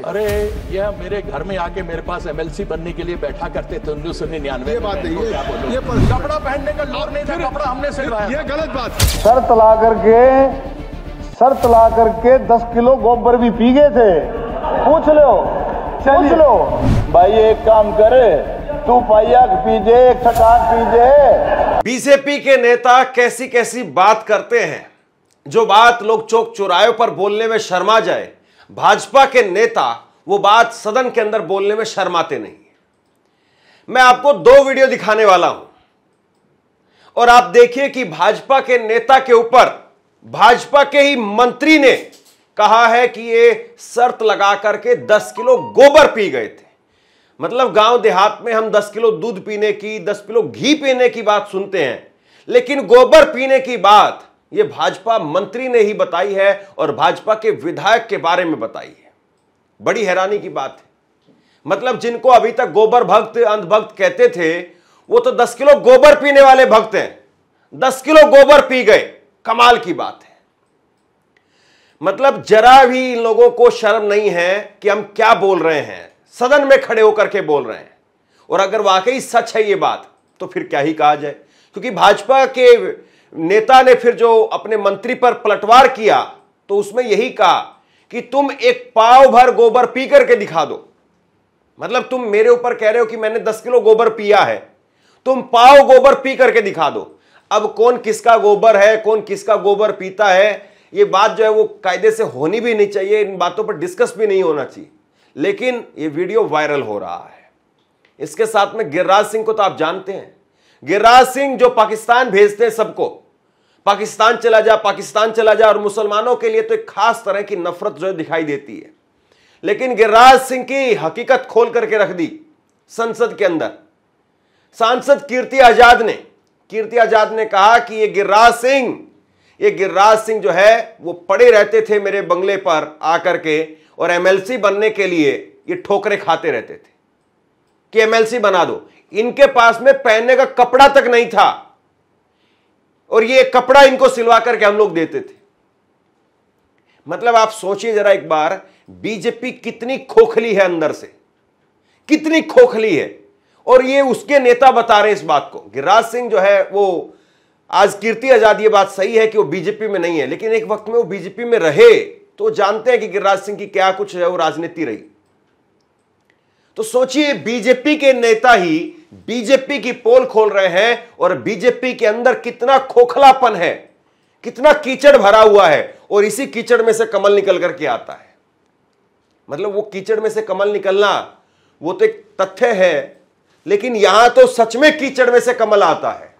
अरे ये मेरे घर में आके मेरे पास एमएलसी बनने के लिए बैठा करते थे 1999 ये बात नहीं, ये कपड़ा पहनने का लोर नहीं था, कपड़ा हमने सिलवाया। ये गलत बात। शर्त ला करके 10 किलो गोबर भी पी गए थे। पूछ लो भाई, एक काम करे, तू पाइया पीजे, एक ठकान पीजे। बीजेपी के नेता कैसी कैसी बात करते हैं, जो बात लोग चौक चौराहे पर बोलने में शर्मा जाए, भाजपा के नेता वो बात सदन के अंदर बोलने में शर्माते नहीं। मैं आपको 2 वीडियो दिखाने वाला हूं और आप देखिए कि भाजपा के नेता के ऊपर भाजपा के ही मंत्री ने कहा है कि ये शर्त लगा करके 10 किलो गोबर पी गए थे। मतलब गांव देहात में हम 10 किलो दूध पीने की, 10 किलो घी पीने की बात सुनते हैं, लेकिन गोबर पीने की बात ये भाजपा मंत्री ने ही बताई है और भाजपा के विधायक के बारे में बताई है। बड़ी हैरानी की बात है। मतलब जिनको अभी तक गोबर भक्त, अंधभक्त कहते थे, वो तो 10 किलो गोबर पीने वाले भक्त हैं। 10 किलो गोबर पी गए, कमाल की बात है। मतलब जरा भी इन लोगों को शर्म नहीं है कि हम क्या बोल रहे हैं, सदन में खड़े होकर के बोल रहे हैं। और अगर वाकई सच है ये बात, तो फिर क्या ही कहा जाए, क्योंकि भाजपा के नेता ने फिर जो अपने मंत्री पर पलटवार किया, तो उसमें यही कहा कि तुम एक पाव भर गोबर पी करके दिखा दो। मतलब तुम मेरे ऊपर कह रहे हो कि मैंने 10 किलो गोबर पिया है, तुम पाव गोबर पी करके दिखा दो। अब कौन किसका गोबर है, कौन किसका गोबर पीता है, ये बात जो है वो कायदे से होनी भी नहीं चाहिए, इन बातों पर डिस्कस भी नहीं होना चाहिए। लेकिन ये वीडियो वायरल हो रहा है। इसके साथ में गिरिराज सिंह को तो आप जानते हैं, गिरिराज सिंह जो पाकिस्तान भेजते हैं सबको, पाकिस्तान चला जा, पाकिस्तान चला जा, और मुसलमानों के लिए तो एक खास तरह की नफरत जो दिखाई देती है। लेकिन गिरिराज सिंह की हकीकत खोल करके रख दी संसद के अंदर। सांसद कीर्ति आजाद ने कहा कि ये गिरिराज सिंह जो है वो पड़े रहते थे मेरे बंगले पर आकर के, और एमएलसी बनने के लिए ये ठोकरें खाते रहते थे कि एमएलसी बना दो। इनके पास में पहनने का कपड़ा तक नहीं था, और ये कपड़ा इनको सिलवा करके हम लोग देते थे। मतलब आप सोचिए जरा एक बार, बीजेपी कितनी खोखली है अंदर से, कितनी खोखली है। और ये उसके नेता बता रहे हैं इस बात को। गिरिराज सिंह जो है वो, आज कीर्ति आजाद, ये बात सही है कि वो बीजेपी में नहीं है, लेकिन एक वक्त में वो बीजेपी में रहे, तो जानते हैं कि गिरिराज सिंह की क्या कुछ है वो राजनीति रही। तो सोचिए, बीजेपी के नेता ही बीजेपी की पोल खोल रहे हैं, और बीजेपी के अंदर कितना खोखलापन है, कितना कीचड़ भरा हुआ है, और इसी कीचड़ में से कमल निकल करके आता है। मतलब वो कीचड़ में से कमल निकलना वो तो एक तथ्य है, लेकिन यहां तो सच में कीचड़ में से कमल आता है,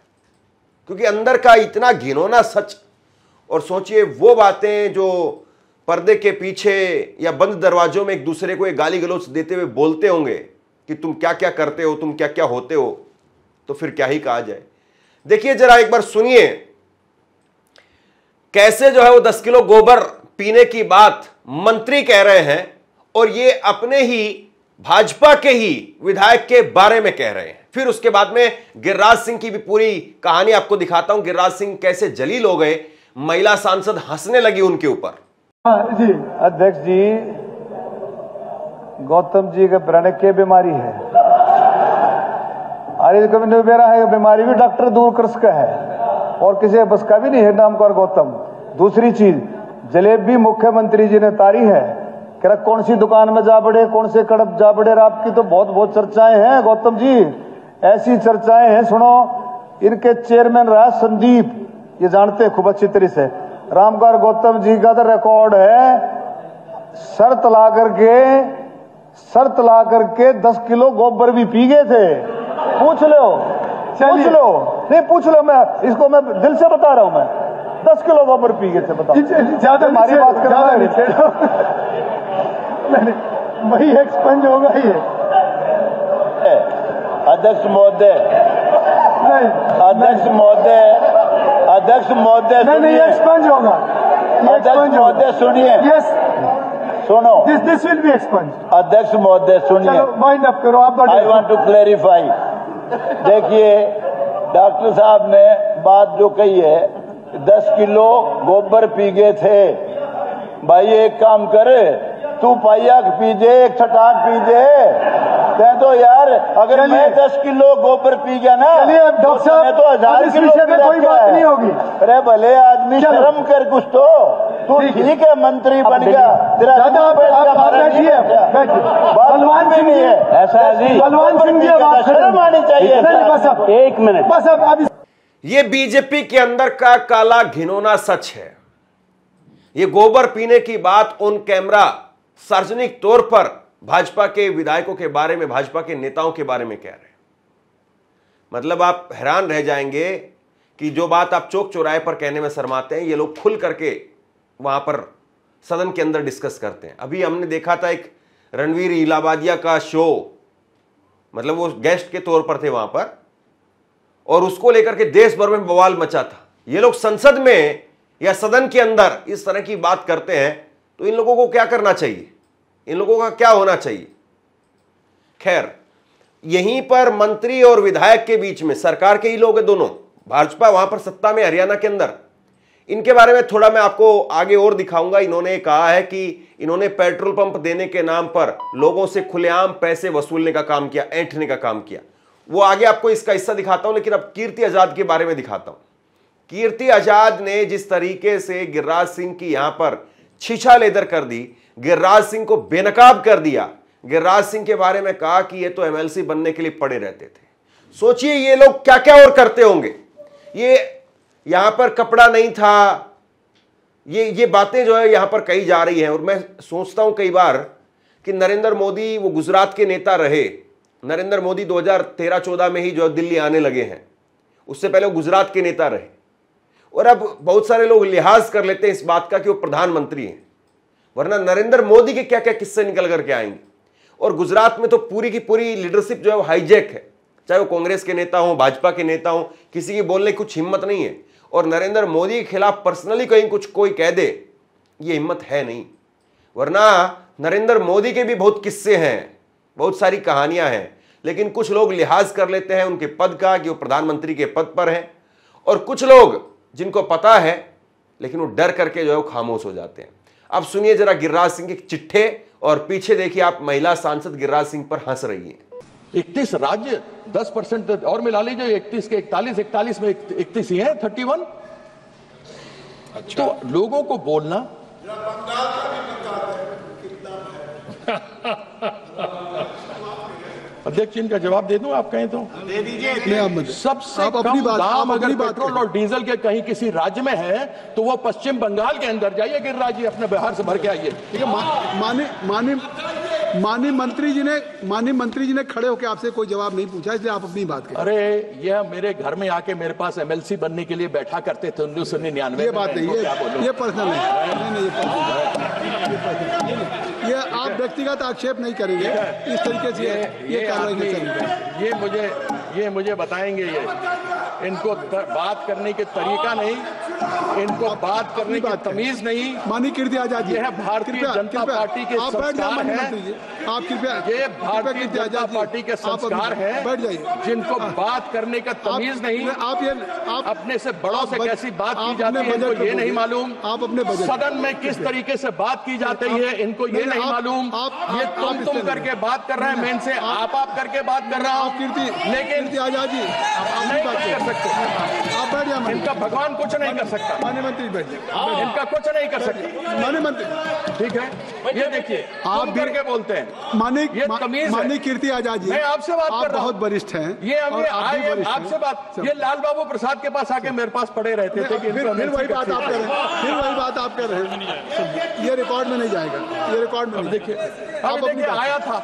क्योंकि अंदर का इतना घिनौना सच। और सोचिए वो बातें जो पर्दे के पीछे या बंद दरवाजों में एक दूसरे को एक गाली गलौज देते हुए बोलते होंगे कि तुम क्या क्या करते हो, तुम क्या क्या होते हो, तो फिर क्या ही कहा जाए। देखिए जरा एक बार सुनिए कैसे जो है वो 10 किलो गोबर पीने की बात मंत्री कह रहे हैं, और ये अपने ही भाजपा के ही विधायक के बारे में कह रहे हैं। फिर उसके बाद में गिरिराज सिंह की भी पूरी कहानी आपको दिखाता हूं, गिरिराज सिंह कैसे जलील हो गए, महिला सांसद हंसने लगी उनके ऊपर। जी अध्यक्ष जी, गौतम जी के प्रण के बीमारी है, अरे कभी नहीं बेरा है, बीमारी भी डॉक्टर दूर कर सका है, और किसी बस का भी नहीं है नाम का गौतम। दूसरी चीज, जलेबी मुख्यमंत्री जी ने तारी है, कह कौन सी दुकान में जा बड़े, कौन से कड़प जा बड़े, आपकी तो बहुत चर्चाएं हैं गौतम जी, ऐसी चर्चाएं हैं। सुनो, इनके चेयरमैन रहा संदीप, ये जानते हैं खूब अच्छी तरह से। रामगढ़ गौतम जी का तो रिकॉर्ड है, शर्त ला करके 10 किलो गोबर भी पी गए थे। पूछ लो, नहीं पूछ लो, मैं इसको मैं दिल से बता रहा हूं, मैं 10 किलो गोबर पी गए थे। बताओ, ज्यादा हमारी बात कर रहा है, वही एक्सपेंज होगा ये। अध्यक्ष महोदय, नहीं एक्सपेंज होगा। अध्यक्ष महोदय सुनिए, यस सुनो, दिस विल बी एक्सपेंज। अध्यक्ष महोदय सुनिए, माइंड अप करो आप। I want to clarify. देखिए डॉक्टर साहब ने बात जो कही है, 10 किलो गोबर पी गए थे। भाई एक काम करे, तू पाइया पीजे, एक छटाक पीजे। ते तो यार अगर मैं 10 किलो गोबर पी गया ना, डॉक्टर साहब तो 1000 किलो कोई बात नहीं होगी। अरे भले आदमी शर्म कर कुछ तो। तू ठीक है मंत्री बन गया, तेरा बलवान सिंह नहीं है ऐसा जी, बलवान सिंह की बात शर्म आनी चाहिए। बस अब 1 मिनट, बस अब ये बीजेपी के अंदर का काला घिनौना सच है। ये गोबर पीने की बात ऑन कैमरा सार्वजनिक तौर पर भाजपा के विधायकों के बारे में, भाजपा के नेताओं के बारे में कह रहे हैं। मतलब आप हैरान रह जाएंगे कि जो बात आप चौक चौराहे पर कहने में शर्माते हैं, ये लोग खुल करके वहां पर सदन के अंदर डिस्कस करते हैं। अभी हमने देखा था एक रणवीर इलाहाबादिया का शो, मतलब वो गेस्ट के तौर पर थे वहां पर, और उसको लेकर के देश भर में बवाल मचा था। ये लोग संसद में या सदन के अंदर इस तरह की बात करते हैं तो इन लोगों को क्या करना चाहिए, इन लोगों का क्या होना चाहिए। खैर, यहीं पर मंत्री और विधायक के बीच में सरकार के ही लोग हैं दोनों, भाजपा वहां पर सत्ता में हरियाणा के अंदर। इनके बारे में थोड़ा मैं आपको आगे और दिखाऊंगा। इन्होंने कहा है कि इन्होंने पेट्रोल पंप देने के नाम पर लोगों से खुलेआम पैसे वसूलने का काम किया, ऐंठने का काम किया। वो आगे आपको इसका हिस्सा दिखाता हूं, लेकिन अब कीर्ति आजाद के बारे में दिखाता हूं। कीर्ति आजाद ने जिस तरीके से गिरिराज सिंह की यहां पर छीछा लेदर कर दी, गिरिराज सिंह को बेनकाब कर दिया, गिरिराज सिंह के बारे में कहा कि ये तो एमएलसी बनने के लिए पड़े रहते थे। सोचिए ये लोग क्या क्या और करते होंगे। ये यहां पर कपड़ा नहीं था, ये बातें जो है यहां पर कही जा रही हैं। और मैं सोचता हूं कई बार कि नरेंद्र मोदी वो गुजरात के नेता रहे, नरेंद्र मोदी 2013-14 में ही जो दिल्ली आने लगे हैं, उससे पहले वो गुजरात के नेता रहे। और अब बहुत सारे लोग लिहाज कर लेते हैं इस बात का कि वो प्रधानमंत्री हैं, वरना नरेंद्र मोदी के क्या क्या किस्से निकल करके आएंगे। और गुजरात में तो पूरी की पूरी लीडरशिप जो है वो हाईजैक है, चाहे वो कांग्रेस के नेता हो, भाजपा के नेता हो, किसी की बोलने की कुछ हिम्मत नहीं है। और नरेंद्र मोदी के खिलाफ पर्सनली कहीं कुछ कोई कह दे, ये हिम्मत है नहीं। वरना नरेंद्र मोदी के भी बहुत किस्से हैं, बहुत सारी कहानियां हैं, लेकिन कुछ लोग लिहाज कर लेते हैं उनके पद का कि वो प्रधानमंत्री के पद पर हैं, और कुछ लोग जिनको पता है लेकिन वो डर करके जो है वो खामोश हो जाते हैं। अब सुनिए जरा गिरिराज सिंह के चिट्ठे, और पीछे देखिए आप महिला सांसद गिरिराज सिंह पर हंस रही है। 31 राज्य 10% और मिला लीजिए, 31 के 41 में 31 ही है, 31। अच्छा। तो लोगों को बोलना अध्यक्ष इनका जवाब दे दूं, आप कहें तो दे दीजिए। सबसे कम दाम अगर पेट्रोल और डीजल के कहीं किसी राज्य में है तो वो पश्चिम बंगाल के अंदर जाइए गिरिराज जी, अपने बिहार से भर के आइए। ठीक है, माननीय मंत्री जी ने खड़े होकर आपसे कोई जवाब नहीं पूछा, इसलिए आप अपनी बात करें। अरे यह मेरे घर में आके मेरे पास एमएलसी बनने के लिए बैठा करते थे 1999 ये बात नहीं, ये पर्सनल नहीं, ये आप व्यक्तिगत आक्षेप नहीं करेंगे इस तरीके से, ये कार्रवाई ये मुझे बताएंगे। ये इनको बात करने के तरीका नहीं, इनको बात करने की तमीज नहीं। माननीय कीर्ति आजाद जी, यह भारतीय जनता पार्टी के संस्कार हैं। आप कृपया, ये भारतीय जनता पार्टी के संस्कार हैं, बैठ जाइए, जिनको बात करने का तमीज नहीं। आप अपने से बड़ों से कैसी बात की जाती है इनको ये नहीं मालूम। आप अपने सदन में किस तरीके से बात की जाती है इनको ये नहीं मालूम। ये तुम करके बात कर रहे हैं, मैं इनसे आप करके बात कर रहा हूँ। लेकिन आजाद जी नहीं कर सकते, आप बैठ जाए। इनका भगवान कुछ नहीं कर सकता, माननीय मंत्री बैठ जाए, इनका कुछ नहीं कर सकते। माननीय मंत्री ठीक है, ये देखिए आप करके बोलते हैं। माननीय कीर्ति आजाद जी, मैं आपसे बात कर रहा हूं, बहुत वरिष्ठ हैं। ये आपसे बात, ये लाल बाबू प्रसाद के पास आके मेरे पास पड़े रहते थे कि फिर वही बात आप कर रहे हैं, ये रिकॉर्ड में नहीं जाएगा, ये रिकॉर्ड में। देखिए आप आया था,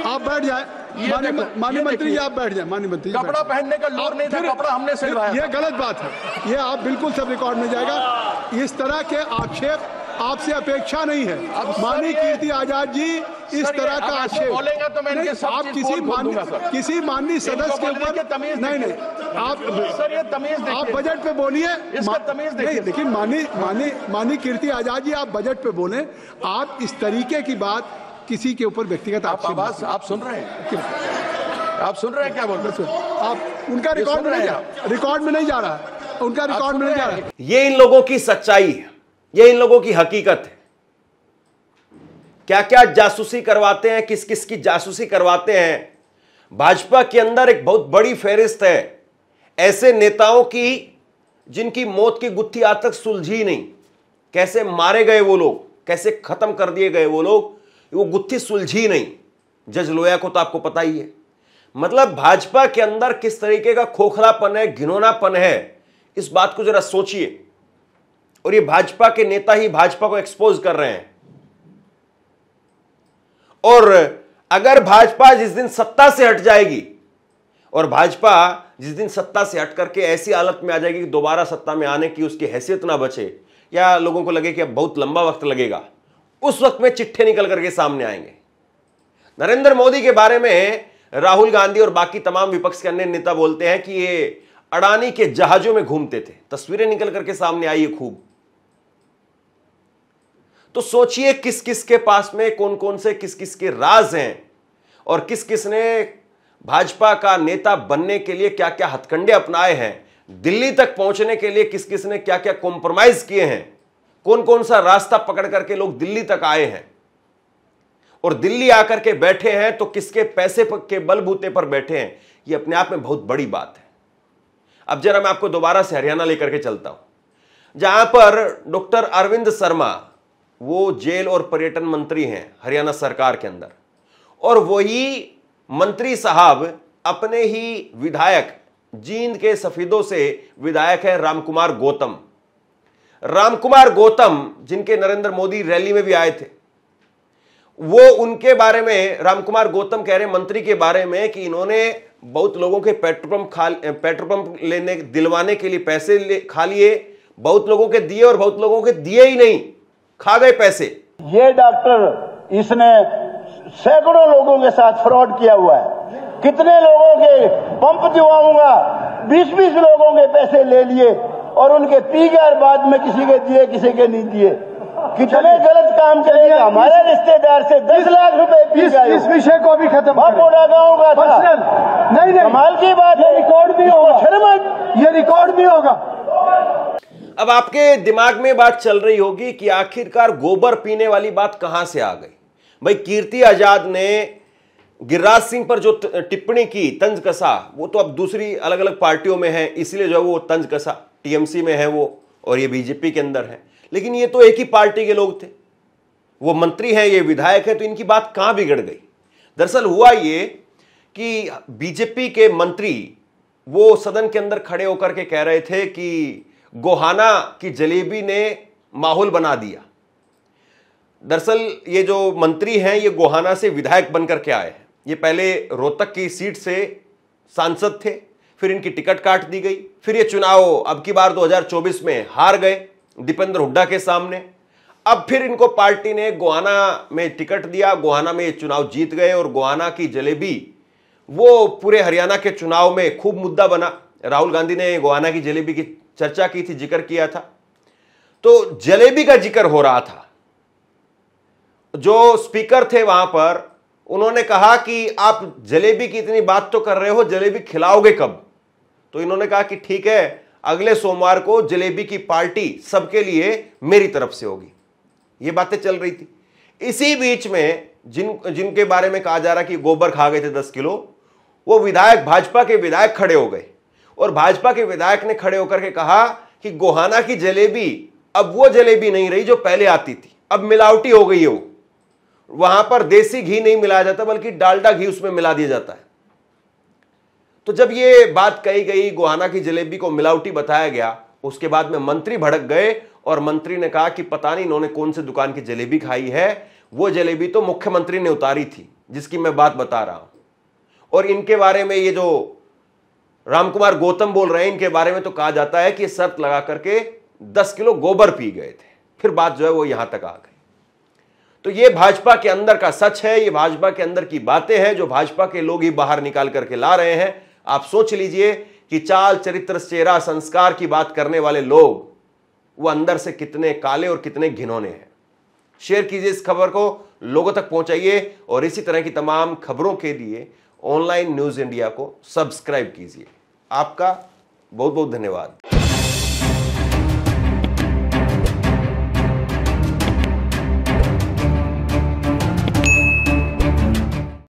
आप बैठ जाए। माननीय मंत्री जी आप बैठ जाए। माननीय मंत्री, कपड़ा पहनने का लोर नहीं था, कपड़ा हमने सिलवाया। ये गलत बात है, ये आप बिल्कुल सब रिकॉर्ड में जाएगा। इस तरह के आक्षेप आपसे अपेक्षा नहीं है। माननीय कीर्ति आजाद जी, इस तरह का आक्षेप बोलेंगे तो मैं आप किसी माननीय सदस्य के ऊपर नहीं, आप सर ये तमीज, आप बजट पे बोलिए, इसका तमीज देखिए। लेकिन माननीय कीर्ति आजाद जी आप बजट पे बोले, आप इस तरीके की बात किसी के ऊपर व्यक्तिगत आवाज आप सुन रहे हैं, आप सुन रहे हैं क्या बोल रहे हैं आप? उनका रिकॉर्ड में नहीं जा रहा, उनका रिकॉर्ड में नहीं जा रहा। ये इन लोगों की सच्चाई है, ये इन लोगों की हकीकत है। क्या क्या जासूसी करवाते हैं, किस किस की जासूसी करवाते हैं। भाजपा के अंदर एक बहुत बड़ी फेहरिस्त है ऐसे नेताओं की जिनकी मौत की गुत्थी आज तक सुलझी नहीं। कैसे मारे गए वो लोग, कैसे खत्म कर दिए गए वो लोग, वो गुत्थी सुलझी नहीं। जज लोया को तो आपको पता ही है। मतलब भाजपा के अंदर किस तरीके का खोखलापन है, घिनौनापन है, इस बात को जरा सोचिए। और ये भाजपा के नेता ही भाजपा को एक्सपोज कर रहे हैं। और अगर भाजपा जिस दिन सत्ता से हट जाएगी, और भाजपा जिस दिन सत्ता से हट करके ऐसी हालत में आ जाएगी कि दोबारा सत्ता में आने की उसकी हैसियत ना बचे, या लोगों को लगे कि अब बहुत लंबा वक्त लगेगा, उस वक्त में चिट्ठे निकल करके सामने आएंगे। नरेंद्र मोदी के बारे में राहुल गांधी और बाकी तमाम विपक्ष के अन्य नेता बोलते हैं कि ये अडानी के जहाजों में घूमते थे। तस्वीरें निकल करके सामने आई है खूब। तो सोचिए किस किस के पास में कौन कौन से किस किस के राज हैं, और किस किस ने भाजपा का नेता बनने के लिए क्या क्या हथकंडे अपनाए हैं, दिल्ली तक पहुंचने के लिए किस किस ने क्या क्या कॉम्प्रोमाइज किए हैं, कौन कौन सा रास्ता पकड़ करके लोग दिल्ली तक आए हैं, और दिल्ली आकर के बैठे हैं तो किसके पैसे के बलबूते पर बैठे हैं। यह अपने आप में बहुत बड़ी बात है। अब जरा मैं आपको दोबारा से हरियाणा लेकर के चलता हूं, जहां पर डॉक्टर अरविंद शर्मा, वो जेल और पर्यटन मंत्री हैं हरियाणा सरकार के अंदर, और वही मंत्री साहब अपने ही विधायक, जींद के सफेदों से विधायक है रामकुमार गौतम। रामकुमार गौतम जिनके नरेंद्र मोदी रैली में भी आए थे, वो उनके बारे में रामकुमार गौतम कह रहे मंत्री के बारे में कि इन्होंने बहुत लोगों के पेट्रोल पंप लेने दिलवाने के लिए पैसे खा लिए, बहुत लोगों के दिए और बहुत लोगों के दिए ही नहीं, खा गए पैसे। ये डॉक्टर इसने सैकड़ों लोगों के साथ फ्रॉड किया हुआ है। कितने लोगों के पंप दिवाऊंगा, 20-20 लोगों के पैसे ले लिए और उनके पी गए और बाद में किसी के दिए किसी के नहीं दिए। कितने गलत काम करे। हमारे रिश्तेदार से 10 लाख रुपए पी गए। इस विषय को भी खत्म बापोड़ा गाँव का था। नहीं कमाल की बात है। रिकॉर्ड भी होगा, ये रिकॉर्ड भी होगा। अब आपके दिमाग में बात चल रही होगी कि आखिरकार गोबर पीने वाली बात कहां से आ गई। भाई कीर्ति आजाद ने गिरिराज सिंह पर जो टिप्पणी की, तंज कसा, वो तो अब दूसरी अलग अलग पार्टियों में है, इसलिए जो वो तंज कसा, टीएमसी में है वो, और ये बीजेपी के अंदर है। लेकिन ये तो एक ही पार्टी के लोग थे, वो मंत्री हैं, ये विधायक है, तो इनकी बात कहां बिगड़ गई। दरअसल हुआ ये कि बीजेपी के मंत्री वो सदन के अंदर खड़े होकर के कह रहे थे कि गोहाना की जलेबी ने माहौल बना दिया। दरअसल ये जो मंत्री हैं ये गोहाना से विधायक बनकर के आए हैं। ये पहले रोहतक की सीट से सांसद थे, फिर इनकी टिकट काट दी गई, फिर ये चुनाव अब की बार 2024 में हार गए दीपेंद्र हुड्डा के सामने। अब फिर इनको पार्टी ने गोहाना में टिकट दिया, गोहाना में ये चुनाव जीत गए, और गोहाना की जलेबी वो पूरे हरियाणा के चुनाव में खूब मुद्दा बना। राहुल गांधी ने गोहाना की जलेबी की चर्चा की थी, जिक्र किया था, तो जलेबी का जिक्र हो रहा था। जो स्पीकर थे वहां पर, उन्होंने कहा कि आप जलेबी की इतनी बात तो कर रहे हो, जलेबी खिलाओगे कब। तो इन्होंने कहा कि ठीक है, अगले सोमवार को जलेबी की पार्टी सबके लिए मेरी तरफ से होगी। ये बातें चल रही थी। इसी बीच में जिनके बारे में कहा जा रहा कि गोबर खा गए थे 10 किलो, वो विधायक, भाजपा के विधायक खड़े हो गए, और भाजपा के विधायक ने खड़े होकर के कहा कि गोहाना की जलेबी अब वो जलेबी नहीं रही जो पहले आती थी, अब मिलावटी हो गई है। वो वहां पर देसी घी नहीं मिलाया जाता, बल्कि डालडा घी उसमें मिला दिया जाता है। तो जब ये बात कही गई, गोहाना की जलेबी को मिलावटी बताया गया, उसके बाद में मंत्री भड़क गए, और मंत्री ने कहा कि पता नहीं इन्होंने कौन से दुकान की जलेबी खाई है, वो जलेबी तो मुख्यमंत्री ने उतारी थी जिसकी मैं बात बता रहा हूं। और इनके बारे में ये जो रामकुमार गौतम बोल रहे हैं, इनके बारे में तो कहा जाता है कि शर्त लगा करके 10 किलो गोबर पी गए थे, फिर बात जो है वो यहां तक आ गई। तो ये भाजपा के अंदर का सच है, ये भाजपा के अंदर की बातें हैं जो भाजपा के लोग ही बाहर निकाल करके ला रहे हैं। आप सोच लीजिए कि चाल, चरित्र, चेहरा, संस्कार की बात करने वाले लोग वो अंदर से कितने काले और कितने घिनौने हैं। शेयर कीजिए इस खबर को, लोगों तक पहुंचाइए, और इसी तरह की तमाम खबरों के लिए ऑनलाइन न्यूज इंडिया को सब्सक्राइब कीजिए। आपका बहुत बहुत धन्यवाद।